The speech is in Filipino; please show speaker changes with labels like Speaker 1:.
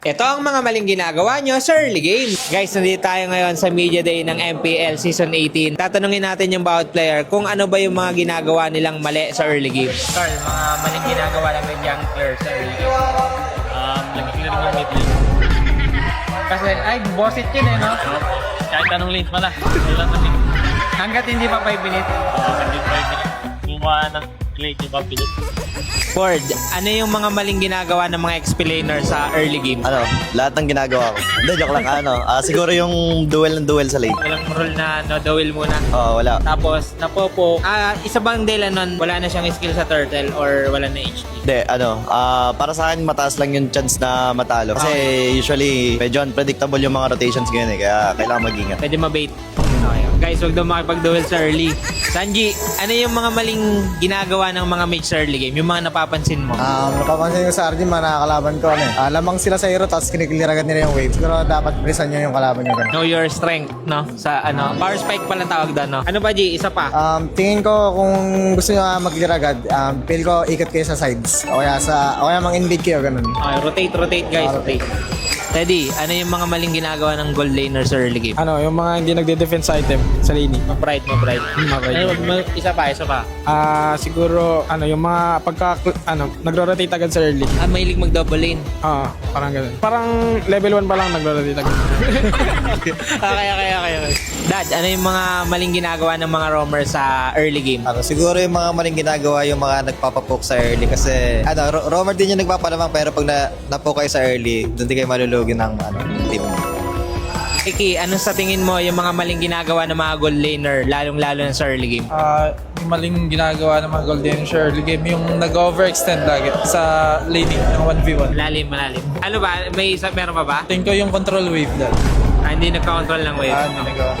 Speaker 1: Ito ang mga maling ginagawa nyo sa early game. Guys, nandito tayo ngayon sa Media Day ng MPL Season 18. Tatanungin natin yung bawat player kung ano ba yung mga ginagawa nilang mali sa early game. Carl, mga maling ginagawa lang ng young player sa early game.
Speaker 2: Nag-clear ng mid lane.
Speaker 1: Kasi, ay, boss it yun eh, no?
Speaker 2: Kahit anong lane pala, hindi lang na mid.
Speaker 1: Hanggat hindi pa 5 minutes.
Speaker 2: Hindi 5 minutes. Gumawa ng lane, di ba pilit?
Speaker 1: Ford, ano yung mga maling ginagawa ng mga explainer sa early game?
Speaker 3: Lahat ng ginagawa ko. Hindi, joke lang. Siguro yung duel sa lane.
Speaker 1: Walang rule na no-dowel muna.
Speaker 3: Oo, wala.
Speaker 1: Tapos, napopo. Isa bang dela nun, wala na siyang skill sa turtle or wala na HP?
Speaker 3: Hindi, para sa akin, mataas lang yung chance na matalo. Kasi usually, medyo unpredictable yung mga rotations ngayon kaya kailangan mag-ingat.
Speaker 1: Pwede mabait. Okay. Guys, huwag daw makipag-duel sa early. Sanji, ano yung mga maling ginagawa ng mga mage sa early game? Yung mga napapansin mo?
Speaker 4: Napapansin ko sa RG, mga nakakalaban ko, lamang sila sa hero, tapos kiniklear agad nila yung wave. Siguro dapat brisan nyo yung kalaban nyo.
Speaker 1: Know your strength, no? Sa power spike pala tawag doon, no? Ano ba, G? Isa pa?
Speaker 4: Tingin ko kung gusto nyo mag-clear agad, feel ko ikot kayo sa sides. O kaya mang-invade kayo, ganun.
Speaker 1: Okay, rotate guys, rotate. Teddy, ano yung mga maling ginagawa ng gold laner sa early game?
Speaker 5: Yung mga hindi nagde-defense item sa laning.
Speaker 1: Mapride. Isa pa.
Speaker 5: Siguro, yung mga nagro-rotate agad sa early.
Speaker 1: Mahilig mag-double lane.
Speaker 5: Parang ganun. Parang level 1 pa lang nagro-rotate agad.
Speaker 1: Okay. Dad, ano yung mga maling ginagawa ng mga roamer sa early game?
Speaker 3: Siguro yung mga maling ginagawa yung mga nagpapapoke sa early kasi roamer din yung nagpapalamang pero pag napoke kayo sa early, doon din kayo malulugi ng team.
Speaker 1: Iki, ano sa tingin mo yung mga maling ginagawa ng mga gold laner, lalong-lalo na sa early game?
Speaker 6: Yung maling ginagawa ng mga golden sa early game, yung nag-overextend lagi sa laning ng 1v1.
Speaker 1: Malalim. Ano ba? Meron pa ba?
Speaker 6: Tingin ko yung control wave dahil.
Speaker 1: Hindi nagka-control ng wave.
Speaker 6: Hindi nagawa.